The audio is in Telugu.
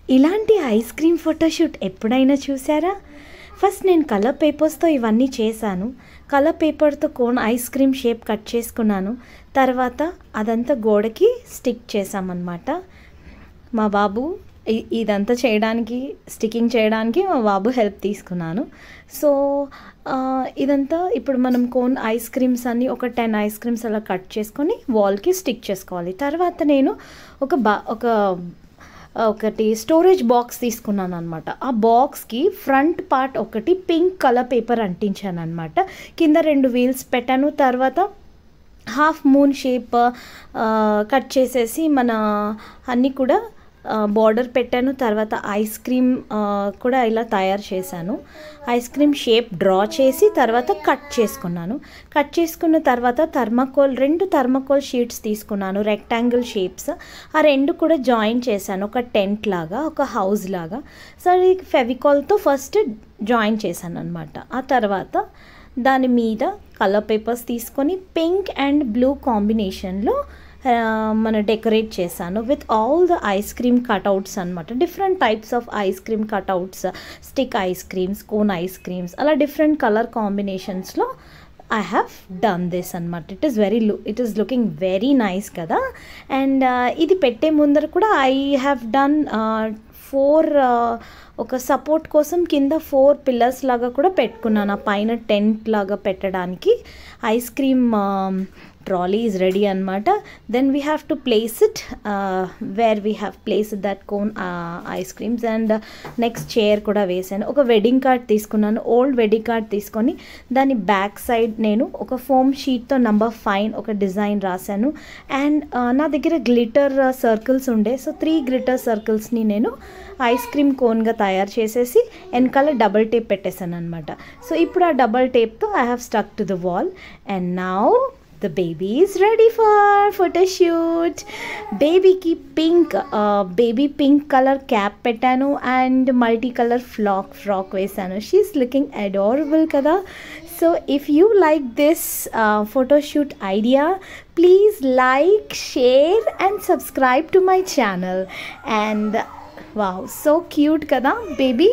ఇలాంటి ఐస్ క్రీమ్ ఫోటోషూట్ ఎప్పుడైనా చూసారా? ఫస్ట్ నేను కలర్ పేపర్స్తో ఇవన్నీ చేశాను. కలర్ పేపర్తో cone ice cream shape cut చేసుకున్నాను. తర్వాత అదంతా గోడకి స్టిక్ చేసామన్నమాట. మా బాబు ఇదంతా చేయడానికి, స్టికింగ్ చేయడానికి మా బాబు హెల్ప్ తీసుకున్నాను. సో ఇదంతా ఇప్పుడు మనం కోన్ ఐస్ క్రీమ్స్ అన్నీ ఒక 10 ఐస్ క్రీమ్స్ అలా కట్ చేసుకొని వాల్కి స్టిక్ చేసుకోవాలి. తర్వాత నేను ఒకటి స్టోరేజ్ బాక్స్ తీసుకున్నాను అనమాట. ఆ బాక్స్కి ఫ్రంట్ పార్ట్ ఒకటి పింక్ కలర్ పేపర్ అంటించాను అనమాట. కింద 2 వీల్స్ పెట్టాను. తర్వాత హాఫ్ మూన్ షేప్ కట్ చేసేసి మన అన్నీ కూడా బార్డర్ పెట్టాను. తర్వాత ఐస్ క్రీమ్ కూడా ఇలా తయారు చేశాను. ఐస్ క్రీమ్ షేప్ డ్రా చేసి తర్వాత కట్ చేసుకున్నాను. కట్ చేసుకున్న తర్వాత రెండు థర్మాకోల్ షీట్స్ తీసుకున్నాను, రెక్టాంగిల్ షేప్స్. ఆ 2 కూడా జాయిన్ చేశాను, ఒక టెంట్ లాగా, ఒక హౌస్ లాగా. సో అది ఫెవికాల్తో ఫస్ట్ జాయిన్ చేశాను అనమాట. ఆ తర్వాత దాని మీద కలర్ పేపర్స్ తీసుకొని పింక్ అండ్ బ్లూ కాంబినేషన్లో మన డెకరేట్ చేశాను with all the ice cream cutouts అనమాట. Different types of ice cream cutouts, stick ice creams, cone ice creams, అలా డిఫరెంట్ కలర్ కాంబినేషన్స్లో ఐ హ్యావ్ డన్ దిస్ అనమాట. It is looking very nice కదా. అండ్ ఇది పెట్టే ముందర కూడా ఐ హ్యావ్ డన్ 4 ఒక సపోర్ట్ కోసం కింద 4 పిల్లర్స్ లాగా కూడా పెట్టుకున్నాను. ఆ పైన టెంట్ లాగా పెట్టడానికి ice cream trolley is ready అనమాట. Then we have to place it where we have placed that cone ice creams. And next chair కూడా వేసాను. ఒక వెడ్డింగ్ కార్డ్ తీసుకున్నాను, ఓల్డ్ వెడ్డింగ్ కార్డ్ తీసుకొని దాని బ్యాక్ సైడ్ నేను ఒక ఫోమ్ షీట్తో నంబర్ 5 ఒక డిజైన్ రాశాను. అండ్ నా దగ్గర గ్లిటర్ సర్కిల్స్ ఉండే, సో 3 గ్లిటర్ సర్కిల్స్ని నేను ఐస్ క్రీమ్ కోన్గా తయారు చేసేసి వెనకాల డబల్ టేప్ పెట్టేశాను అనమాట. సో ఇప్పుడు ఆ డబల్ టేప్తో I have stuck to the wall. And now the baby is ready for photo shoot. Baby ki baby pink color cap petanu and multicolor frock vesanu. She's looking adorable kada. So if you like this photo shoot idea, please like, share and subscribe to my channel. And wow, so cute kada baby.